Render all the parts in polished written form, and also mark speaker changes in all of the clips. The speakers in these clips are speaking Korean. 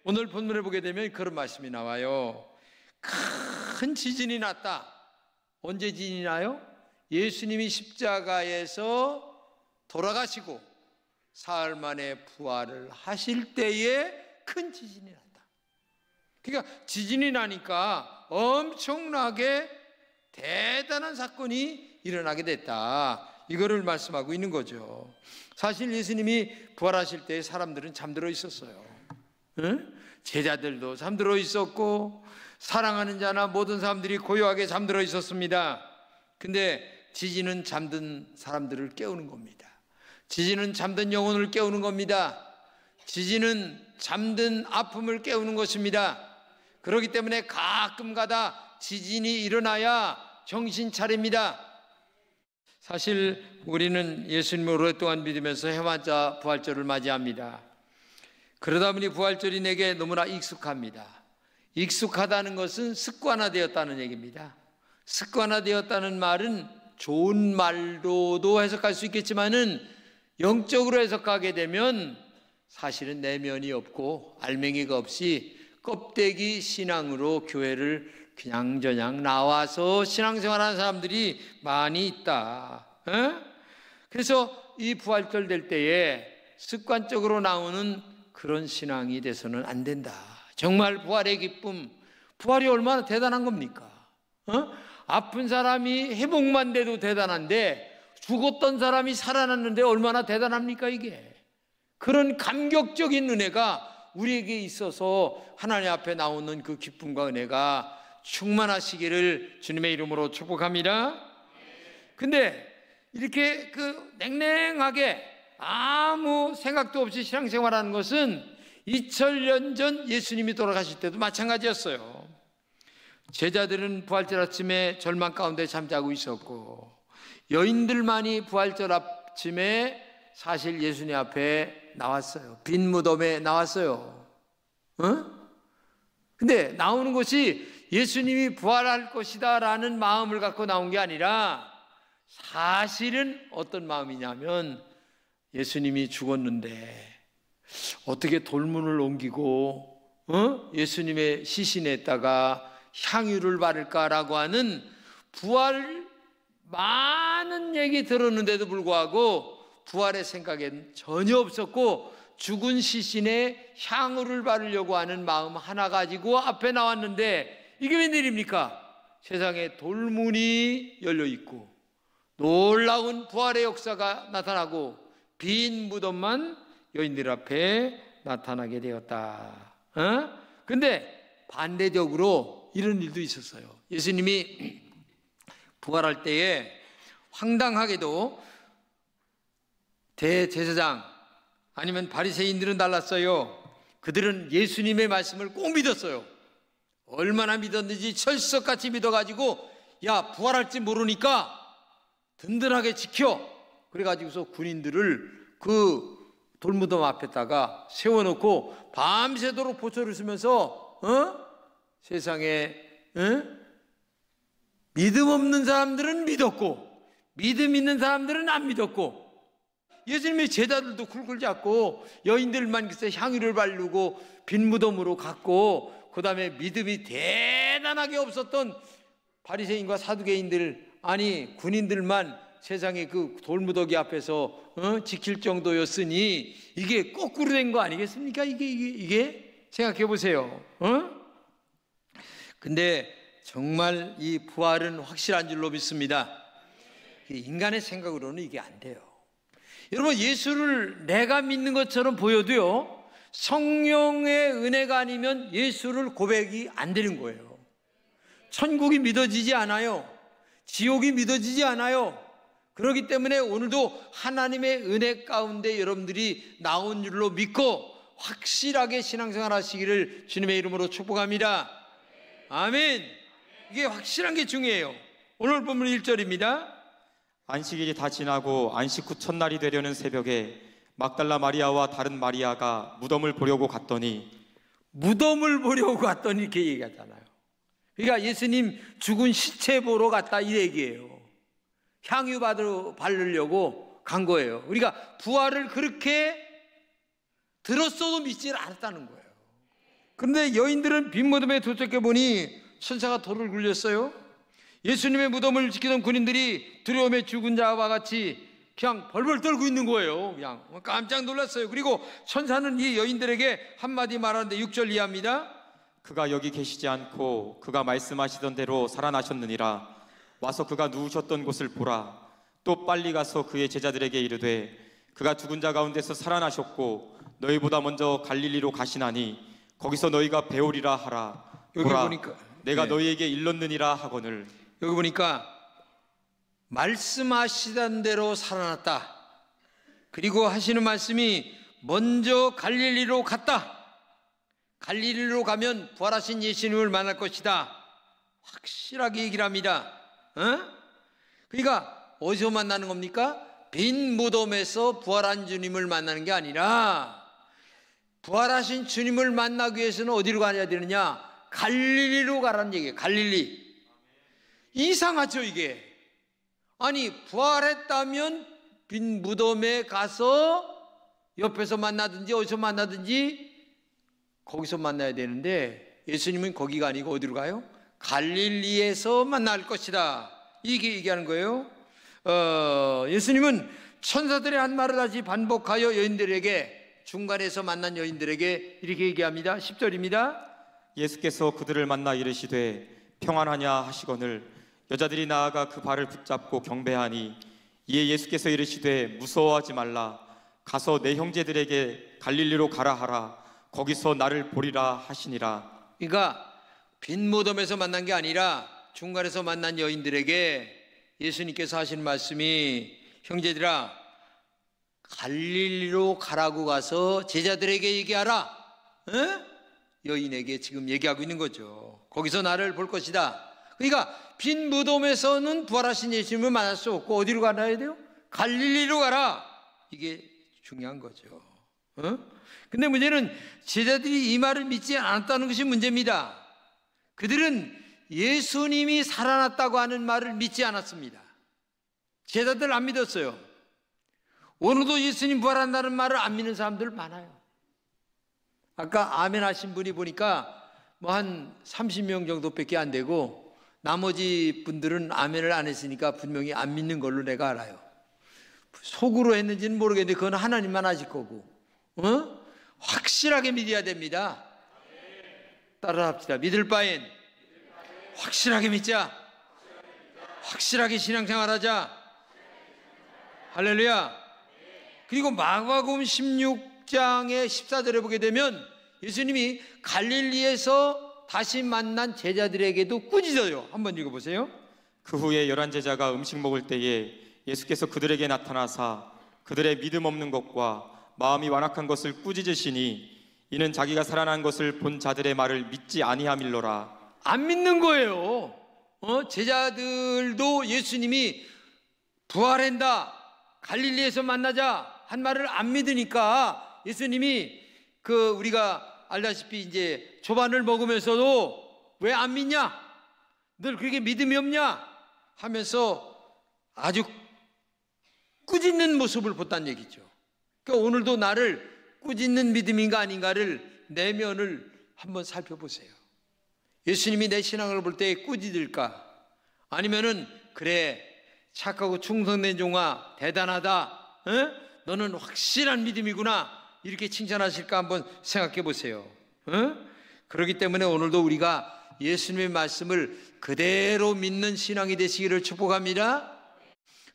Speaker 1: 오늘 본문에 보게 되면 그런 말씀이 나와요. 큰 지진이 났다. 언제 지진이 나요? 예수님이 십자가에서 돌아가시고 사흘 만에 부활을 하실 때에 큰 지진이 났다. 그러니까 지진이 나니까 엄청나게 대단한 사건이 일어나게 됐다. 이거를 말씀하고 있는 거죠. 사실 예수님이 부활하실 때 사람들은 잠들어 있었어요. 응? 제자들도 잠들어 있었고 사랑하는 자나 모든 사람들이 고요하게 잠들어 있었습니다. 근데 지진은 잠든 사람들을 깨우는 겁니다. 지진은 잠든 영혼을 깨우는 겁니다. 지진은 잠든 아픔을 깨우는 것입니다. 그렇기 때문에 가끔가다 지진이 일어나야 정신 차립니다. 사실 우리는 예수님을 오랫동안 믿으면서 해마다 부활절을 맞이합니다. 그러다 보니 부활절이 내게 너무나 익숙합니다. 익숙하다는 것은 습관화되었다는 얘기입니다. 습관화되었다는 말은 좋은 말로도 해석할 수 있겠지만은 영적으로 해석하게 되면 사실은 내면이 없고 알맹이가 없이 껍데기 신앙으로 교회를 그냥저냥 나와서 신앙생활하는 사람들이 많이 있다. 그래서 이 부활절 될 때에 습관적으로 나오는 그런 신앙이 돼서는 안 된다. 정말 부활의 기쁨, 부활이 얼마나 대단한 겁니까? 아픈 사람이 회복만 돼도 대단한데 죽었던 사람이 살아났는데 얼마나 대단합니까 이게? 그런 감격적인 은혜가 우리에게 있어서 하나님 앞에 나오는 그 기쁨과 은혜가 충만하시기를 주님의 이름으로 축복합니다. 근데 이렇게 냉랭하게 아무 생각도 없이 신앙생활하는 것은 2000년 전 예수님이 돌아가실 때도 마찬가지였어요. 제자들은 부활절 아침에 절망 가운데 잠자고 있었고 여인들만이 부활절 아침에 사실 예수님 앞에 나왔어요. 빈 무덤에 나왔어요. 근데 나오는 것이 예수님이 부활할 것이다 라는 마음을 갖고 나온 게 아니라 사실은 어떤 마음이냐면 예수님이 죽었는데 어떻게 돌문을 옮기고 예수님의 시신에다가 향유를 바를까라고 하는 부활 많은 얘기 들었는데도 불구하고 부활의 생각엔 전혀 없었고 죽은 시신에 향유를 바르려고 하는 마음 하나 가지고 앞에 나왔는데 이게 웬일입니까? 세상에 돌문이 열려 있고 놀라운 부활의 역사가 나타나고 빈 무덤만 여인들 앞에 나타나게 되었다. 근데 반대적으로 이런 일도 있었어요. 예수님이 부활할 때에 황당하게도 대제사장 아니면 바리새인들은 달랐어요. 그들은 예수님의 말씀을 꼭 믿었어요. 얼마나 믿었는지 철석같이 믿어가지고 야 부활할지 모르니까 든든하게 지켜. 그래가지고서 군인들을 그 돌무덤 앞에다가 세워놓고 밤새도록 보초를 쓰면서 세상에 믿음 없는 사람들은 믿었고 믿음 있는 사람들은 안 믿었고 예수님의 제자들도 굴굴 잡고 여인들만 글쎄 향유를 바르고 빈 무덤으로 갔고 그 다음에 믿음이 대단하게 없었던 바리새인과 사두개인들 아니 군인들만 세상에 그 돌무더기 앞에서 지킬 정도였으니 이게 거꾸로 된 거 아니겠습니까? 이게 생각해 보세요. 근데 정말 이 부활은 확실한 줄로 믿습니다. 인간의 생각으로는 이게 안 돼요. 여러분 예수를 내가 믿는 것처럼 보여도요 성령의 은혜가 아니면 예수를 고백이 안 되는 거예요. 천국이 믿어지지 않아요. 지옥이 믿어지지 않아요. 그렇기 때문에 오늘도 하나님의 은혜 가운데 여러분들이 나온 줄로 믿고 확실하게 신앙생활 하시기를 주님의 이름으로 축복합니다. 아멘. 이게 확실한 게 중요해요. 오늘 본문 1절입니다.
Speaker 2: 안식일이 다 지나고 안식 후 첫날이 되려는 새벽에 막달라 마리아와 다른 마리아가 무덤을 보려고 갔더니
Speaker 1: 이렇게 얘기하잖아요. 그러니까 예수님 죽은 시체 보러 갔다 이 얘기예요. 향유 바르려고 간 거예요. 우리가 부활을 그렇게 들었어도 믿지 않았다는 거예요. 그런데 여인들은 빈 무덤에 도착해 보니 천사가 돌을 굴렸어요. 예수님의 무덤을 지키던 군인들이 두려움에 죽은 자와 같이 그냥 벌벌 떨고 있는 거예요. 그냥 깜짝 놀랐어요. 그리고 천사는 이 여인들에게 한마디 말하는데 6절 이하입니다.
Speaker 2: 그가 여기 계시지 않고 그가 말씀하시던 대로 살아나셨느니라. 와서 그가 누우셨던 곳을 보라. 또 빨리 가서 그의 제자들에게 이르되 그가 죽은 자 가운데서 살아나셨고 너희보다 먼저 갈릴리로 가시나니 거기서 너희가 배우리라 하라.
Speaker 1: 여기
Speaker 2: 보라,
Speaker 1: 보니까
Speaker 2: 내가
Speaker 1: 네.
Speaker 2: 너희에게 일렀느니라 하거늘.
Speaker 1: 여기 보니까 말씀하시던 대로 살아났다. 그리고 하시는 말씀이 먼저 갈릴리로 갔다. 갈릴리로 가면 부활하신 예수님을 만날 것이다. 확실하게 얘기를 합니다. 그러니까 어디서 만나는 겁니까? 빈 무덤에서 부활한 주님을 만나는 게 아니라 부활하신 주님을 만나기 위해서는 어디로 가야 되느냐? 갈릴리로 가라는 얘기예요. 갈릴리. 이상하죠 이게. 아니 부활했다면 빈 무덤에 가서 옆에서 만나든지 어디서 만나든지 거기서 만나야 되는데 예수님은 거기가 아니고 어디로 가요? 갈릴리에서 만날 것이다. 이게 얘기하는 거예요. 예수님은 천사들의 한 말을 다시 반복하여 여인들에게, 중간에서 만난 여인들에게 이렇게 얘기합니다. 10절입니다.
Speaker 2: 예수께서 그들을 만나 이르시되 평안하냐 하시거늘 여자들이 나아가 그 발을 붙잡고 경배하니 이에 예수께서 이르시되 무서워하지 말라. 가서 내 형제들에게 갈릴리로 가라 하라. 거기서 나를 보리라 하시니라.
Speaker 1: 그러니까 빈 무덤에서 만난 게 아니라 중간에서 만난 여인들에게 예수님께서 하시는 말씀이 형제들아 갈릴리로 가라고 가서 제자들에게 얘기하라. 여인에게 지금 얘기하고 있는 거죠. 거기서 나를 볼 것이다. 그러니까 빈 무덤에서는 부활하신 예수님을 만날 수 없고 어디로 가야 돼요? 갈릴리로 가라. 이게 중요한 거죠. 근데 문제는 제자들이 이 말을 믿지 않았다는 것이 문제입니다. 그들은 예수님이 살아났다고 하는 말을 믿지 않았습니다. 제자들 안 믿었어요. 오늘도 예수님 부활한다는 말을 안 믿는 사람들 많아요. 아까 아멘 하신 분이 보니까 뭐 한 30명 정도밖에 안 되고 나머지 분들은 아멘을 안 했으니까 분명히 안 믿는 걸로 내가 알아요. 속으로 했는지는 모르겠는데 그건 하나님만 아실 거고 확실하게 믿어야 됩니다. 따라합시다. 믿을 바엔 확실하게 믿자. 확실하게 신앙생활하자. 할렐루야. 그리고 마가복음 16장의 14절에 보게 되면 예수님이 갈릴리에서 다시 만난 제자들에게도 꾸짖어요. 한번 읽어보세요.
Speaker 2: 그 후에 11 제자가 음식 먹을 때에 예수께서 그들에게 나타나사 그들의 믿음 없는 것과 마음이 완악한 것을 꾸짖으시니 이는 자기가 살아난 것을 본 자들의 말을 믿지 아니함일러라.
Speaker 1: 안 믿는 거예요. 제자들도 예수님이 부활한다, 갈릴리에서 만나자 한 말을 안 믿으니까 예수님이 우리가 알다시피 이제 조반을 먹으면서도 왜 안 믿냐? 늘 그렇게 믿음이 없냐? 하면서 아주 꾸짖는 모습을 봤다는 얘기죠. 그러니까 오늘도 나를 꾸짖는 믿음인가 아닌가를 내면을 한번 살펴보세요. 예수님이 내 신앙을 볼 때 꾸짖을까? 아니면은 그래 착하고 충성된 종아 대단하다, 너는 확실한 믿음이구나 이렇게 칭찬하실까 한번 생각해 보세요. 그렇기 때문에 오늘도 우리가 예수님의 말씀을 그대로 믿는 신앙이 되시기를 축복합니다.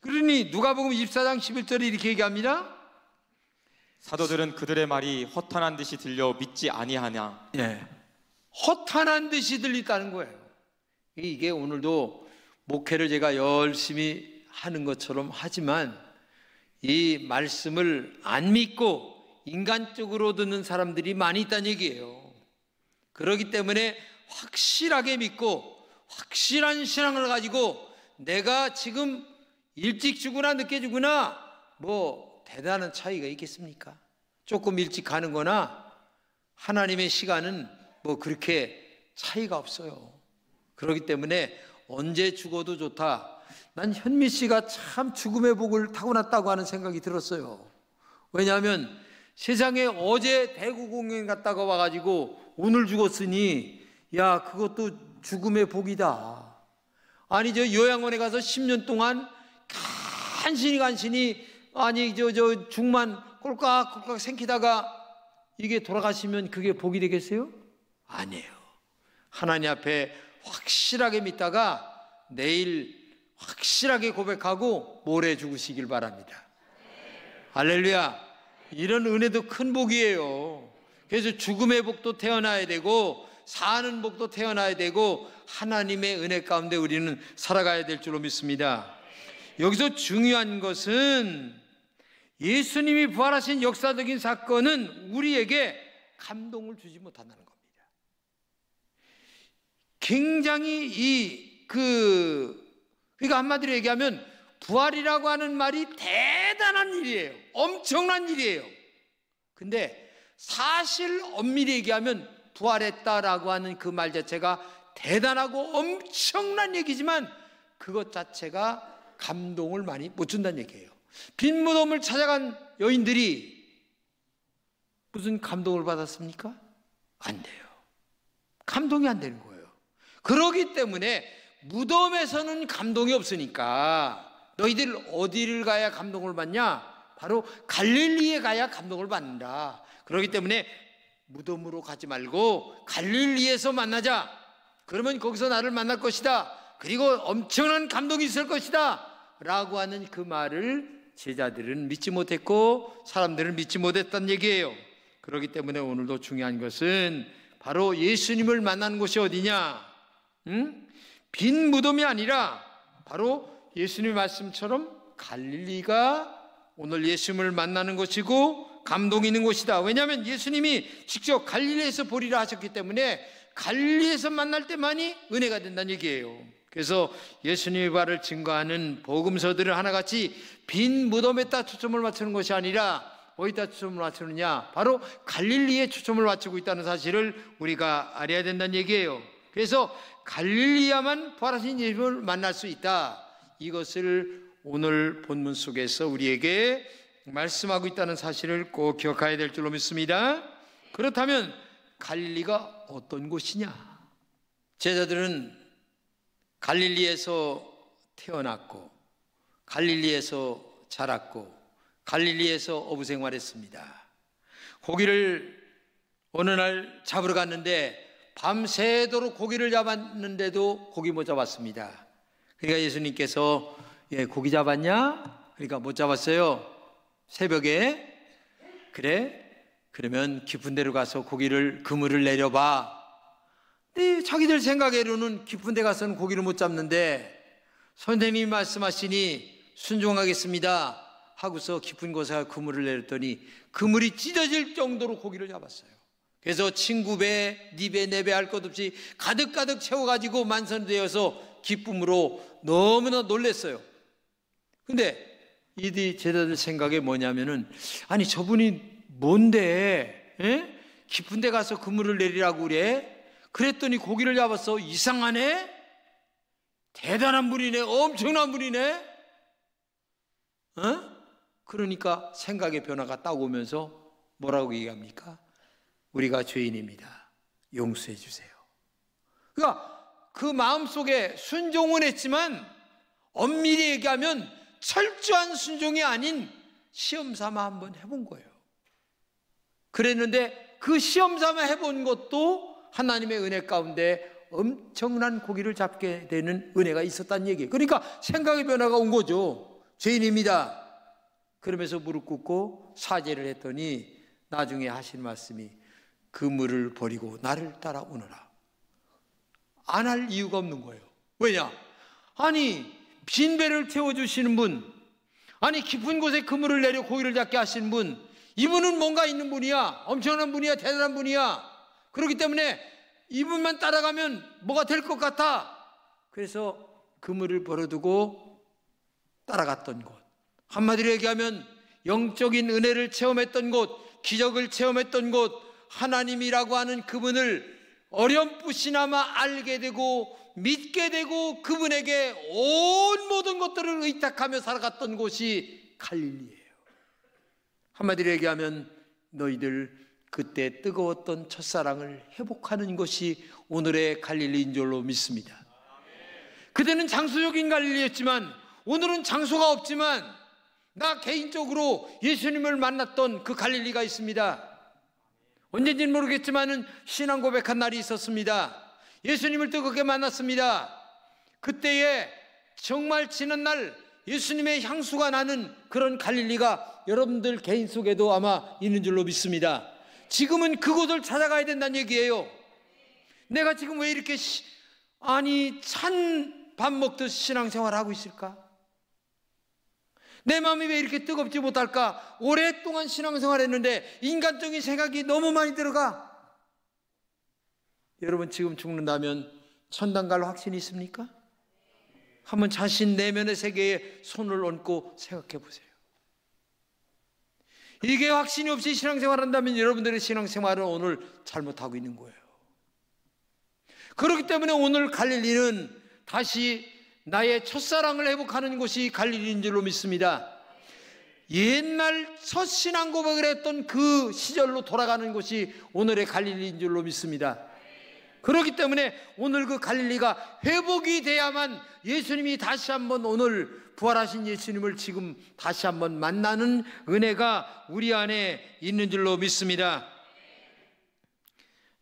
Speaker 1: 그러니 누가복음 24장 11절에 이렇게 얘기합니다.
Speaker 2: 사도들은 그들의 말이 허탄한 듯이 들려 믿지 아니하냐.
Speaker 1: 허탄한 듯이 들리다는 거예요. 이게 오늘도 목회를 제가 열심히 하는 것처럼 하지만 이 말씀을 안 믿고 인간적으로 듣는 사람들이 많이 있다는 얘기예요. 그렇기 때문에 확실하게 믿고 확실한 신앙을 가지고 내가 지금 일찍 죽으나 늦게 죽으나 뭐 대단한 차이가 있겠습니까? 조금 일찍 가는 거나 하나님의 시간은 뭐 그렇게 차이가 없어요. 그렇기 때문에 언제 죽어도 좋다. 난 현미 씨가 참 죽음의 복을 타고났다고 하는 생각이 들었어요. 왜냐하면 세상에 어제 대구 공연 갔다가 와가지고 오늘 죽었으니 야, 그것도 죽음의 복이다. 아니, 저 요양원에 가서 10년 동안 간신히 아니 저 죽만 꼴깍꼴깍 생기다가 이게 돌아가시면 그게 복이 되겠어요? 아니에요. 하나님 앞에 확실하게 믿다가 내일 확실하게 고백하고 모레 죽으시길 바랍니다. 할렐루야. 이런 은혜도 큰 복이에요. 그래서 죽음의 복도 태어나야 되고 사는 복도 태어나야 되고 하나님의 은혜 가운데 우리는 살아가야 될 줄로 믿습니다. 여기서 중요한 것은 예수님이 부활하신 역사적인 사건은 우리에게 감동을 주지 못한다는 겁니다. 굉장히 그러니까 한마디로 얘기하면 부활이라고 하는 말이 대단한 일이에요. 엄청난 일이에요. 근데 사실 엄밀히 얘기하면 부활했다라고 하는 그 말 자체가 대단하고 엄청난 얘기지만 그것 자체가 감동을 많이 못 준다는 얘기예요. 빈 무덤을 찾아간 여인들이 무슨 감동을 받았습니까? 안 돼요. 감동이 안 되는 거예요. 그렇기 때문에 무덤에서는 감동이 없으니까 너희들 어디를 가야 감동을 받냐? 바로 갈릴리에 가야 감동을 받는다. 그렇기 때문에 무덤으로 가지 말고 갈릴리에서 만나자. 그러면 거기서 나를 만날 것이다. 그리고 엄청난 감동이 있을 것이다 라고 하는 그 말을 제자들은 믿지 못했고 사람들은 믿지 못했다는 얘기예요. 그렇기 때문에 오늘도 중요한 것은 바로 예수님을 만나는 곳이 어디냐? 빈 무덤이 아니라 바로 예수님의 말씀처럼 갈릴리가 오늘 예수님을 만나는 곳이고 감동이 있는 곳이다. 왜냐하면 예수님이 직접 갈릴리에서 보리라 하셨기 때문에 갈릴리에서 만날 때만이 은혜가 된다는 얘기예요. 그래서 예수님의 부활을 증거하는 복음서들을 하나같이 빈 무덤에다 초점을 맞추는 것이 아니라 어디다 초점을 맞추느냐? 바로 갈릴리에 초점을 맞추고 있다는 사실을 우리가 알아야 된다는 얘기예요. 그래서 갈릴리야만 부활하신 예수님을 만날 수 있다. 이것을 오늘 본문 속에서 우리에게 말씀하고 있다는 사실을 꼭 기억해야 될 줄로 믿습니다. 그렇다면 갈릴리가 어떤 곳이냐? 제자들은 갈릴리에서 태어났고 갈릴리에서 자랐고 갈릴리에서 어부 생활했습니다. 고기를 어느 날 잡으러 갔는데 밤새도록 고기를 잡았는데도 고기 못 잡았습니다. 그러니까 예수님께서 고기 잡았냐? 그러니까 못 잡았어요. 새벽에. 그래? 그러면 깊은 데로 가서 고기를 그물을 내려봐. 근데 자기들 생각으로는 깊은 데 가서는 고기를 못 잡는데 선생님이 말씀하시니 순종하겠습니다 하고서 깊은 곳에 그물을 내렸더니 그물이 찢어질 정도로 고기를 잡았어요. 그래서 친구 배, 네 배, 내 배 할 것 없이 가득가득 채워가지고 만선되어서 기쁨으로 너무나 놀랐어요. 근데 이 제자들 생각이 뭐냐면은 아니 저분이 뭔데 깊은 데 가서 그물을 내리라고 그래? 그랬더니 고기를 잡았어. 이상하네? 대단한 분이네. 엄청난 분이네? 그러니까 생각의 변화가 딱 오면서 뭐라고 얘기합니까? 우리가 죄인입니다. 용서해 주세요. 그러니까 그 마음속에 순종은 했지만 엄밀히 얘기하면 철저한 순종이 아닌 시험 삼아 한번 해본 거예요. 그랬는데 그 시험 삼아 해본 것도 하나님의 은혜 가운데 엄청난 고기를 잡게 되는 은혜가 있었다는 얘기예요. 그러니까 생각의 변화가 온 거죠. 죄인입니다. 그러면서 무릎 꿇고 사죄를 했더니 나중에 하신 말씀이 그물을 버리고 나를 따라오너라. 안 할 이유가 없는 거예요. 왜냐? 아니 빈 배를 태워주시는 분, 아니 깊은 곳에 그물을 내려 고기를 잡게 하시는 분, 이분은 뭔가 있는 분이야. 엄청난 분이야. 대단한 분이야. 그렇기 때문에 이분만 따라가면 뭐가 될 것 같아. 그래서 그물을 버려두고 따라갔던 곳, 한마디로 얘기하면 영적인 은혜를 체험했던 곳, 기적을 체험했던 곳, 하나님이라고 하는 그분을 어렴풋이나마 알게 되고 믿게 되고 그분에게 온 모든 것들을 의탁하며 살아갔던 곳이 갈릴리예요. 한마디로 얘기하면 너희들 그때 뜨거웠던 첫사랑을 회복하는 것이 오늘의 갈릴리인 줄로 믿습니다. 그때는 장소적인 갈릴리였지만 오늘은 장소가 없지만 나 개인적으로 예수님을 만났던 그 갈릴리가 있습니다. 언제인지는 모르겠지만 신앙 고백한 날이 있었습니다. 예수님을 뜨겁게 만났습니다. 그때에 정말 지난 날 예수님의 향수가 나는 그런 갈릴리가 여러분들 개인 속에도 아마 있는 줄로 믿습니다. 지금은 그곳을 찾아가야 된다는 얘기예요. 내가 지금 왜 이렇게 찬 밥 먹듯 신앙생활을 하고 있을까? 내 마음이 왜 이렇게 뜨겁지 못할까? 오랫동안 신앙생활 했는데 인간적인 생각이 너무 많이 들어가. 여러분 지금 죽는다면 천당 갈 확신이 있습니까? 한번 자신 내면의 세계에 손을 얹고 생각해 보세요. 이게 확신이 없이 신앙생활 한다면 여러분들의 신앙생활은 오늘 잘못하고 있는 거예요. 그렇기 때문에 오늘 갈릴리는 다시 나의 첫사랑을 회복하는 곳이 갈릴리인 줄로 믿습니다. 옛날 첫 신앙 고백을 했던 그 시절로 돌아가는 곳이 오늘의 갈릴리인 줄로 믿습니다. 그렇기 때문에 오늘 그 갈릴리가 회복이 돼야만 예수님이 다시 한번 오늘 부활하신 예수님을 지금 다시 한번 만나는 은혜가 우리 안에 있는 줄로 믿습니다.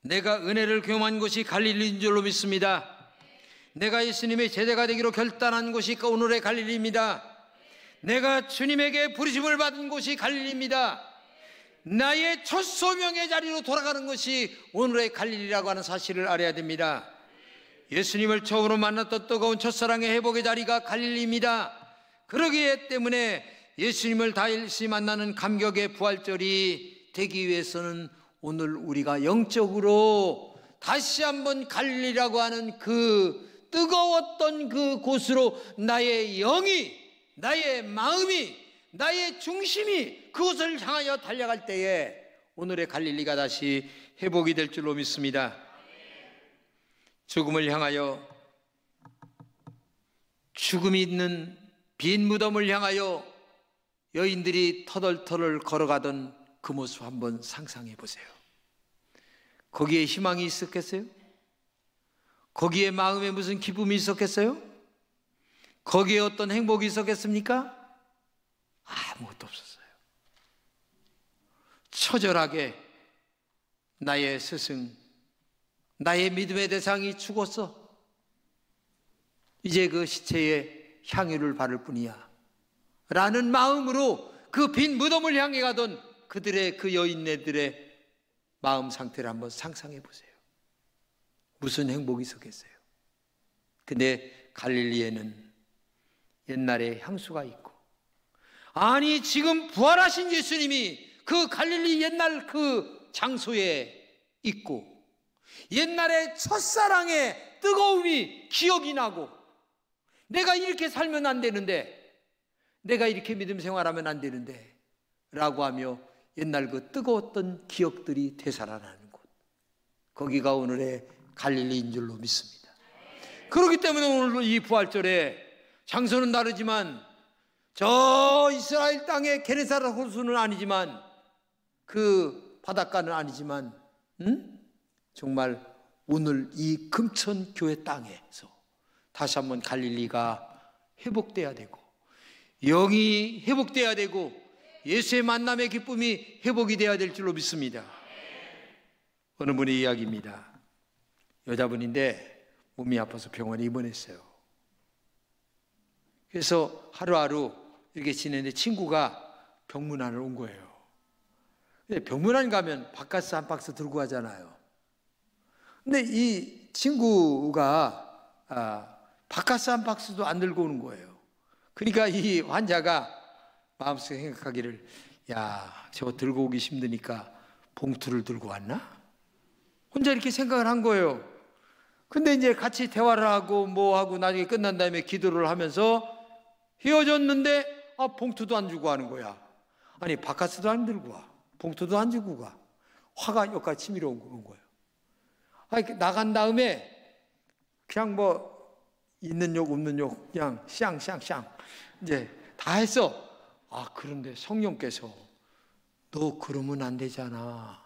Speaker 1: 내가 은혜를 경험한 곳이 갈릴리인 줄로 믿습니다. 내가 예수님의 제자가 되기로 결단한 곳이 오늘의 갈릴리입니다. 내가 주님에게 부르심을 받은 곳이 갈릴리입니다. 나의 첫 소명의 자리로 돌아가는 것이 오늘의 갈릴리라고 하는 사실을 알아야 됩니다. 예수님을 처음으로 만났던 뜨거운 첫사랑의 회복의 자리가 갈릴리입니다. 그러기 때문에 예수님을 다시 만나는 감격의 부활절이 되기 위해서는 오늘 우리가 영적으로 다시 한번 갈릴리라고 하는 그 뜨거웠던 그 곳으로 나의 영이, 나의 마음이, 나의 중심이 그곳을 향하여 달려갈 때에 오늘의 갈릴리가 다시 회복이 될 줄로 믿습니다. 죽음을 향하여, 죽음이 있는 빈 무덤을 향하여 여인들이 터덜터덜 걸어가던 그 모습 한번 상상해 보세요. 거기에 희망이 있었겠어요? 거기에 마음에 무슨 기쁨이 있었겠어요? 거기에 어떤 행복이 있었겠습니까? 아무것도 없었어요. 처절하게 나의 스승, 나의 믿음의 대상이 죽었어. 이제 그 시체에 향유를 바를 뿐이야 라는 마음으로 그 빈 무덤을 향해 가던 그들의, 그 여인네들의 마음 상태를 한번 상상해 보세요. 무슨 행복이 있었겠어요? 근데 갈릴리에는 옛날에 향수가 있고, 아니 지금 부활하신 예수님이 그 갈릴리 옛날 그 장소에 있고, 옛날의 첫사랑의 뜨거움이 기억이 나고, 내가 이렇게 살면 안 되는데, 내가 이렇게 믿음 생활하면 안 되는데 라고 하며 옛날 그 뜨거웠던 기억들이 되살아나는 곳, 거기가 오늘의 갈릴리인 줄로 믿습니다. 그렇기 때문에 오늘 이 부활절에 장소는 다르지만, 저 이스라엘 땅의 게네사렛 호수는 아니지만, 그 바닷가는 아니지만, 정말 오늘 이 금천교회 땅에서 다시 한번 갈릴리가 회복돼야 되고, 영이 회복돼야 되고, 예수의 만남의 기쁨이 회복이 돼야 될 줄로 믿습니다. 어느 분의 이야기입니다. 여자분인데 몸이 아파서 병원에 입원했어요. 그래서 하루하루 이렇게 지내는데 친구가 병문안을 온 거예요. 근데 병문안 가면 바카스 한 박스 들고 가잖아요. 근데 이 친구가 바카스 한 박스도 안 들고 오는 거예요. 그러니까 이 환자가 마음속에 생각하기를, 야, 저거 들고 오기 힘드니까 봉투를 들고 왔나? 혼자 이렇게 생각을 한 거예요. 근데 이제 같이 대화를 하고 뭐 하고 나중에 끝난 다음에 기도를 하면서 헤어졌는데, 봉투도 안 주고 하는 거야. 아니 바카스도 안 들고 와, 봉투도 안 주고 가. 화가 여기까지 치밀어 온 거예요. 나간 다음에 그냥 뭐 있는 욕 없는 욕 그냥 샹샹샹 이제 다 했어. 그런데 성령께서 너 그러면 안 되잖아.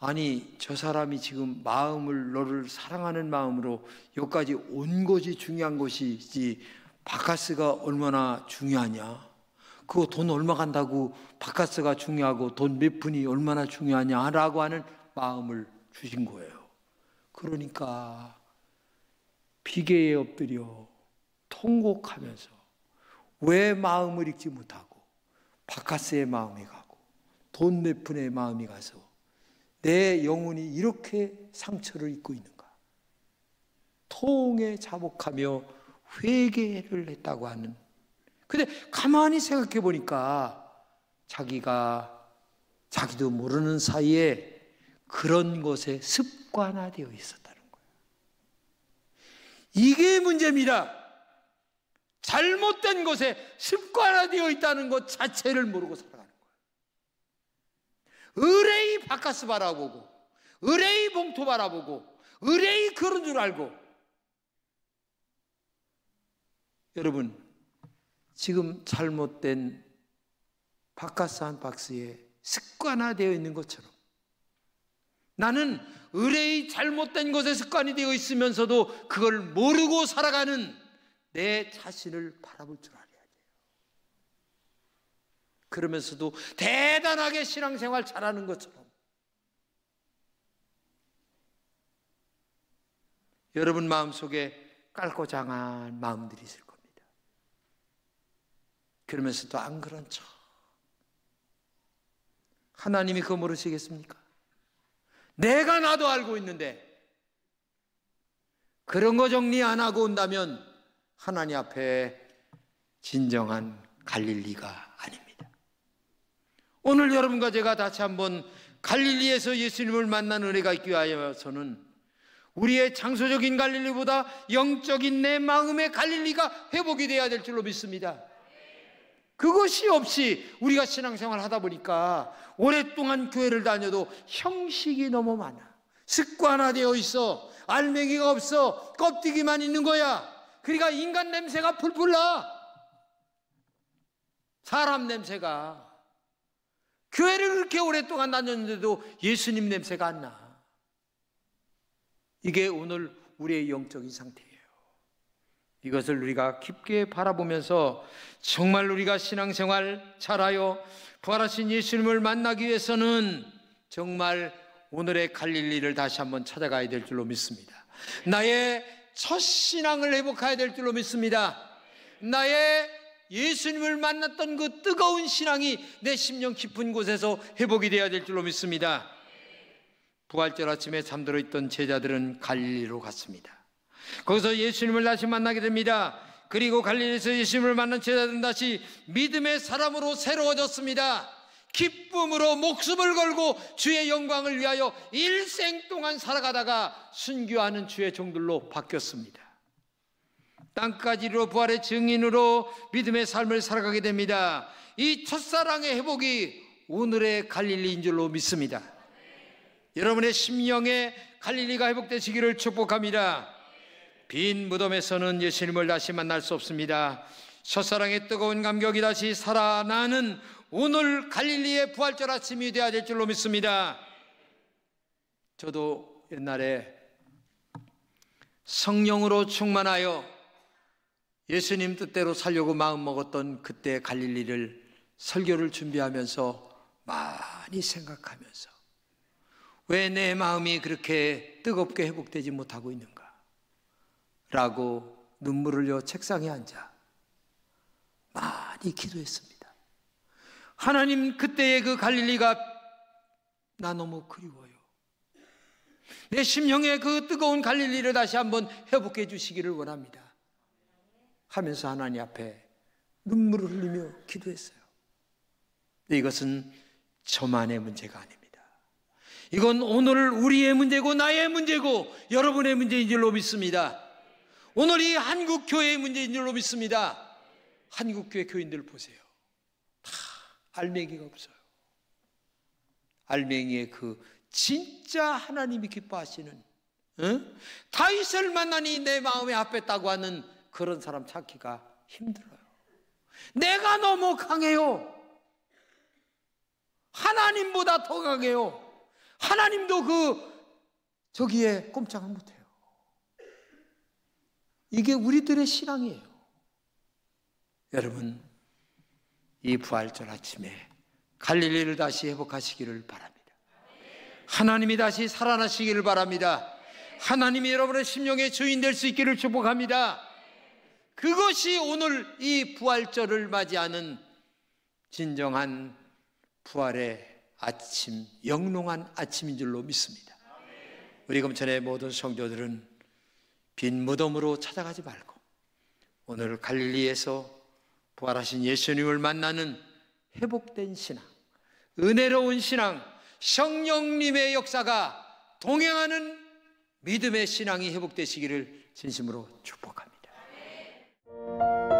Speaker 1: 아니, 저 사람이 지금 너를 사랑하는 마음으로 여기까지 온 것이 중요한 것이지 바카스가 얼마나 중요하냐? 그거 돈 얼마 간다고 바카스가 중요하고 돈 몇 푼이 얼마나 중요하냐라고 하는 마음을 주신 거예요. 그러니까 비계에 엎드려 통곡하면서 왜 마음을 읽지 못하고 바카스의 마음이 가고 돈 몇 푼의 마음이 가서 내 영혼이 이렇게 상처를 입고 있는가? 통에 자복하며 회개를 했다고 하는. 근데 가만히 생각해 보니까 자기도 모르는 사이에 그런 것에 습관화되어 있었다는 거예요. 이게 문제입니다. 잘못된 것에 습관화되어 있다는 것 자체를 모르고 살아가는 거예요. 의뢰이 바카스 바라보고 의뢰이 봉투 바라보고 의뢰이 그런 줄 알고. 여러분, 지금 잘못된 바카스 한 박스에 습관화되어 있는 것처럼 나는 의뢰이 잘못된 것에 습관이 되어 있으면서도 그걸 모르고 살아가는 내 자신을 바라볼 줄 알아야 돼요. 그러면서도 대단하게 신앙생활 잘하는 것처럼. 여러분 마음속에 깔고장한 마음들이 있을 겁니다. 그러면서도 안 그런 척. 하나님이 그거 모르시겠습니까? 내가 나도 알고 있는데 그런 거 정리 안 하고 온다면 하나님 앞에 진정한 갈릴리가 아닙니다. 오늘 여러분과 제가 다시 한번 갈릴리에서 예수님을 만난 은혜가 있기 위하여서는 우리의 장소적인 갈릴리보다 영적인 내 마음의 갈릴리가 회복이 되어야 될 줄로 믿습니다. 그것이 없이 우리가 신앙생활 하다 보니까 오랫동안 교회를 다녀도 형식이 너무 많아. 습관화되어 있어. 알맹이가 없어. 껍데기만 있는 거야. 그러니까 인간 냄새가 풀풀 나. 사람 냄새가. 교회를 그렇게 오랫동안 다녔는데도 예수님 냄새가 안 나. 이게 오늘 우리의 영적인 상태예요. 이것을 우리가 깊게 바라보면서 정말 우리가 신앙생활 잘하여 부활하신 예수님을 만나기 위해서는 정말 오늘의 갈릴리를 다시 한번 찾아가야 될 줄로 믿습니다. 나의 첫 신앙을 회복해야 될 줄로 믿습니다. 나의 예수님을 만났던 그 뜨거운 신앙이 내 심령 깊은 곳에서 회복이 되어야 될 줄로 믿습니다. 부활절 아침에 잠들어 있던 제자들은 갈릴리로 갔습니다. 거기서 예수님을 다시 만나게 됩니다. 그리고 갈릴리에서 예수님을 만난 제자들은 다시 믿음의 사람으로 새로워졌습니다. 기쁨으로 목숨을 걸고 주의 영광을 위하여 일생 동안 살아가다가 순교하는 주의 종들로 바뀌었습니다. 땅까지 이르러 부활의 증인으로 믿음의 삶을 살아가게 됩니다. 이 첫사랑의 회복이 오늘의 갈릴리인 줄로 믿습니다. 여러분의 심령의 갈릴리가 회복되시기를 축복합니다. 빈 무덤에서는 예수님을 다시 만날 수 없습니다. 첫사랑의 뜨거운 감격이 다시 살아나는 오늘 갈릴리의 부활절 아침이 되어야 될 줄로 믿습니다. 저도 옛날에 성령으로 충만하여 예수님 뜻대로 살려고 마음먹었던 그때 갈릴리를 설교를 준비하면서 많이 생각하면서 왜 내 마음이 그렇게 뜨겁게 회복되지 못하고 있는가 라고 눈물을 흘려 책상에 앉아 많이 기도했습니다. 하나님, 그때의 그 갈릴리가 나 너무 그리워요. 내 심령의 그 뜨거운 갈릴리를 다시 한번 회복해 주시기를 원합니다 하면서 하나님 앞에 눈물을 흘리며 기도했어요. 이것은 저만의 문제가 아닙니다. 이건 오늘 우리의 문제고 나의 문제고 여러분의 문제인 줄로 믿습니다. 오늘 이 한국 교회의 문제인 줄로 믿습니다. 한국 교회 교인들 보세요. 다 알맹이가 없어요. 알맹이의 그 진짜 하나님이 기뻐하시는 다윗을 만나니 내 마음에 합했다고 하는 그런 사람 찾기가 힘들어요. 내가 너무 강해요. 하나님보다 더 강해요. 하나님도 저기에 꼼짝을 못해요. 이게 우리들의 신앙이에요. 여러분, 이 부활절 아침에 갈릴리를 다시 회복하시기를 바랍니다. 하나님이 다시 살아나시기를 바랍니다. 하나님이 여러분의 심령의 주인 될 수 있기를 축복합니다. 그것이 오늘 이 부활절을 맞이하는 진정한 부활의 아침, 영롱한 아침인 줄로 믿습니다. 우리 금천의 모든 성도들은 빈 무덤으로 찾아가지 말고 오늘 갈릴리에서 부활하신 예수님을 만나는 회복된 신앙, 은혜로운 신앙, 성령님의 역사가 동행하는 믿음의 신앙이 회복되시기를 진심으로 축복합니다.